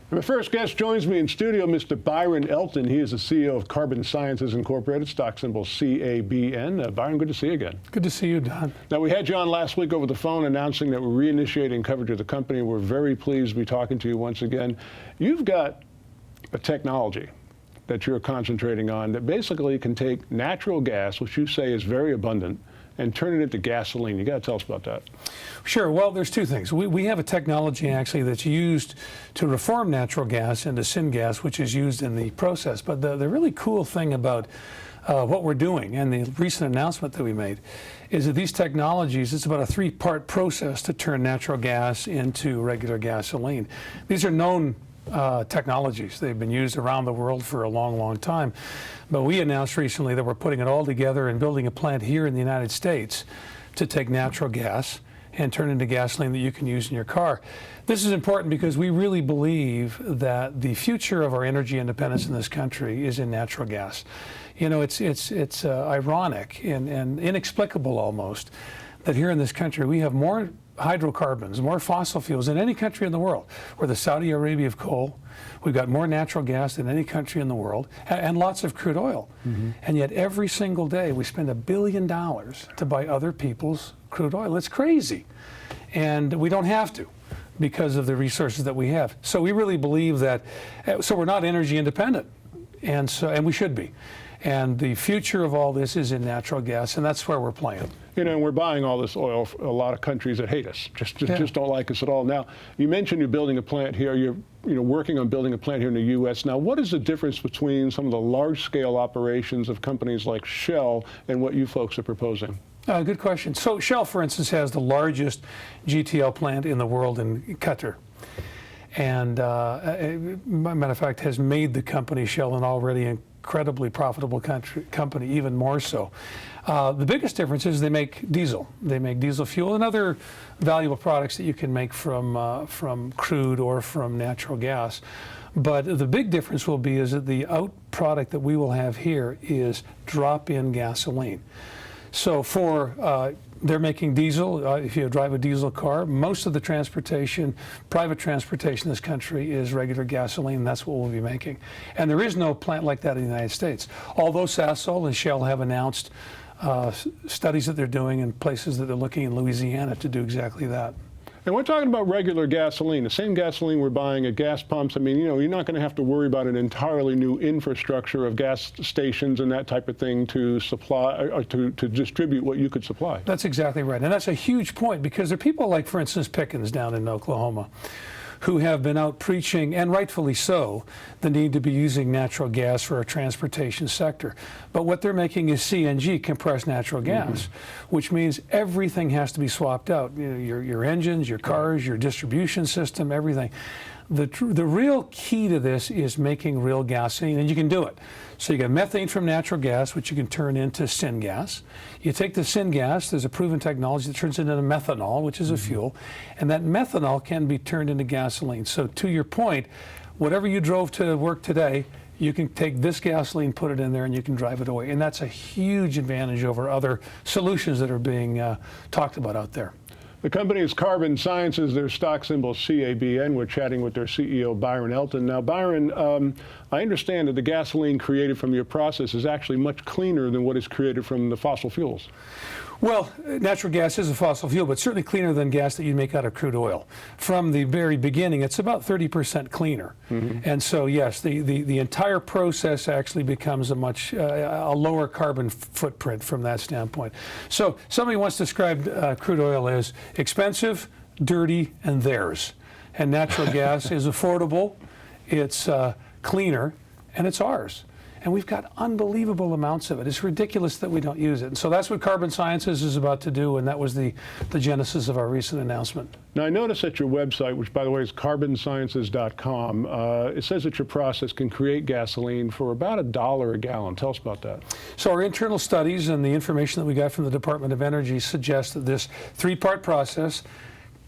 My first guest joins me in studio, Mr. Byron Elton. He is the CEO of Carbon Sciences Incorporated, stock symbol CABN. Byron, good to see you again. Good to see you, Don. Now, we had you on last week over the phone announcing that we're reinitiating coverage of the company. We're very pleased to be talking to you once again. You've got a technology that you're concentrating on that basically can take natural gas, which you say is very abundant, and turn it into gasoline. You got to tell us about that. Sure. Well, there's two things. We have a technology actually that's used to reform natural gas into syngas, which is used in the process. But the really cool thing about what we're doing and the recent announcement that we made is that these technologies, it's about a three-part process to turn natural gas into regular gasoline. These are known technologies. They've been used around the world for a long, long time. But we announced recently that we're putting it all together and building a plant here in the United States to take natural gas and turn it into gasoline that you can use in your car. This is important because we really believe that the future of our energy independence in this country is in natural gas. You know, it's ironic and inexplicable almost that here in this country we have more hydrocarbons, more fossil fuels than any country in the world. We're the Saudi Arabia of coal. We've got more natural gas than any country in the world, and lots of crude oil. And yet every single day we spend $1 billion to buy other people's crude oil. It's crazy. And we don't have to because of the resources that we have. So we really believe that, so we're not energy independent, and we should be. And the future of all this is in natural gas, and that's where we're playing. You know, we're buying all this oil from a lot of countries that hate us, just don't like us at all. Now, you mentioned you're building a plant here. You're working on building a plant here in the U.S. Now, what is the difference between some of the large-scale operations of companies like Shell and what you folks are proposing? Good question. So Shell, for instance, has the largest GTL plant in the world in Qatar. And, matter of fact, has made the company Shell an already incredibly profitable company, even more so. The biggest difference is they make diesel. They make diesel fuel and other valuable products that you can make from crude or from natural gas. But the big difference will be is that the out product that we will have here is drop-in gasoline. So they're making diesel. If you drive a diesel car, most of the transportation, private transportation in this country is regular gasoline. That's what we'll be making. And there is no plant like that in the United States. Although Sasol and Shell have announced studies that they're doing in places that they're looking in Louisiana to do exactly that. And we're talking about regular gasoline, the same gasoline we're buying at gas pumps. I mean, you know, you're not going to have to worry about an entirely new infrastructure of gas stations and that type of thing to supply or to distribute what you could supply. That's exactly right. And that's a huge point because there are people like, for instance, Pickens down in Oklahoma, who have been out preaching, and rightfully so, the need to be using natural gas for our transportation sector. But what they're making is CNG, compressed natural gas, which means everything has to be swapped out. You know, your engines, your cars, your distribution system, everything. The real key to this is making real gasoline, and you can do it. So you got methane from natural gas, which you can turn into syngas. You take the syngas, there's a proven technology that turns it into methanol, which is a fuel, and that methanol can be turned into gasoline. So to your point, whatever you drove to work today, you can take this gasoline, put it in there, and you can drive it away. And that's a huge advantage over other solutions that are being talked about out there. The company is Carbon Sciences. Their stock symbol CABN. We're chatting with their CEO, Byron Elton. Now, Byron, I understand that the gasoline created from your process is actually much cleaner than what is created from the fossil fuels. Well, natural gas is a fossil fuel, but certainly cleaner than gas that you make out of crude oil. From the very beginning, it's about 30% cleaner. And so, yes, the entire process actually becomes a much a lower carbon footprint from that standpoint. So somebody once described crude oil as expensive, dirty, and theirs. And natural gas is affordable, it's cleaner, and it's ours. And we've got unbelievable amounts of it. It's ridiculous that we don't use it. And so that's what Carbon Sciences is about to do, and that was the genesis of our recent announcement. Now, I noticed at your website, which, by the way, is carbonsciences.com, it says that your process can create gasoline for about $1 a gallon. Tell us about that. So our internal studies and the information that we got from the Department of Energy suggest that this three-part process,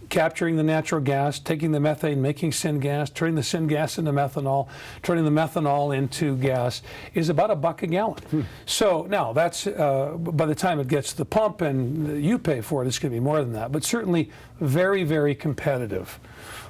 capturing the natural gas, taking the methane, making syngas, turning the syngas into methanol, turning the methanol into gas, is about $1 a gallon. So now that's, by the time it gets to the pump and you pay for it, it's going to be more than that, but certainly very, very competitive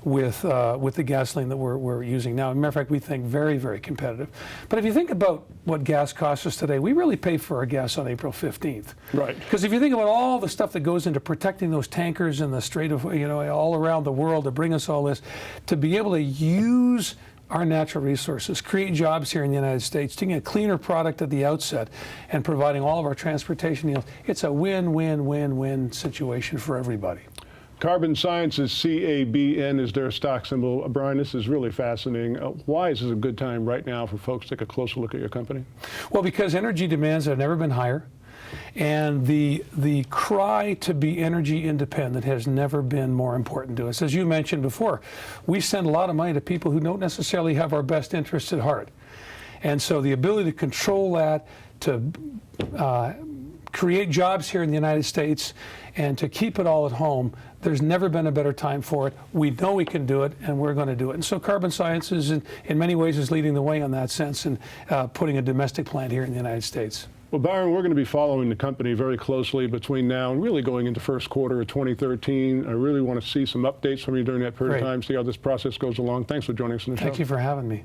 with the gasoline that we're using now. As a matter of fact, we think very, very competitive. But if you think about what gas costs us today, we really pay for our gas on April 15th. Right. Because if you think about all the stuff that goes into protecting those tankers in the Strait of, all around the world to bring us all this, to be able to use our natural resources, create jobs here in the United States, taking a cleaner product at the outset and providing all of our transportation yields, it's a win-win-win-win situation for everybody. Carbon Sciences, CABN, is their stock symbol. Brian, this is really fascinating. Why is this a good time right now for folks to take a closer look at your company? Well, because energy demands have never been higher. And the cry to be energy independent has never been more important to us. As you mentioned before, we send a lot of money to people who don't necessarily have our best interests at heart. And so the ability to control that, to create jobs here in the United States, and to keep it all at home, there's never been a better time for it. We know we can do it, and we're going to do it. And so Carbon Sciences, in many ways, is leading the way on that sense and putting a domestic plant here in the United States. Well, Byron, we're going to be following the company very closely between now and really going into first quarter of 2013. I really want to see some updates from you during that period of time, see how this process goes along. Thanks for joining us on the show. Thank you for having me.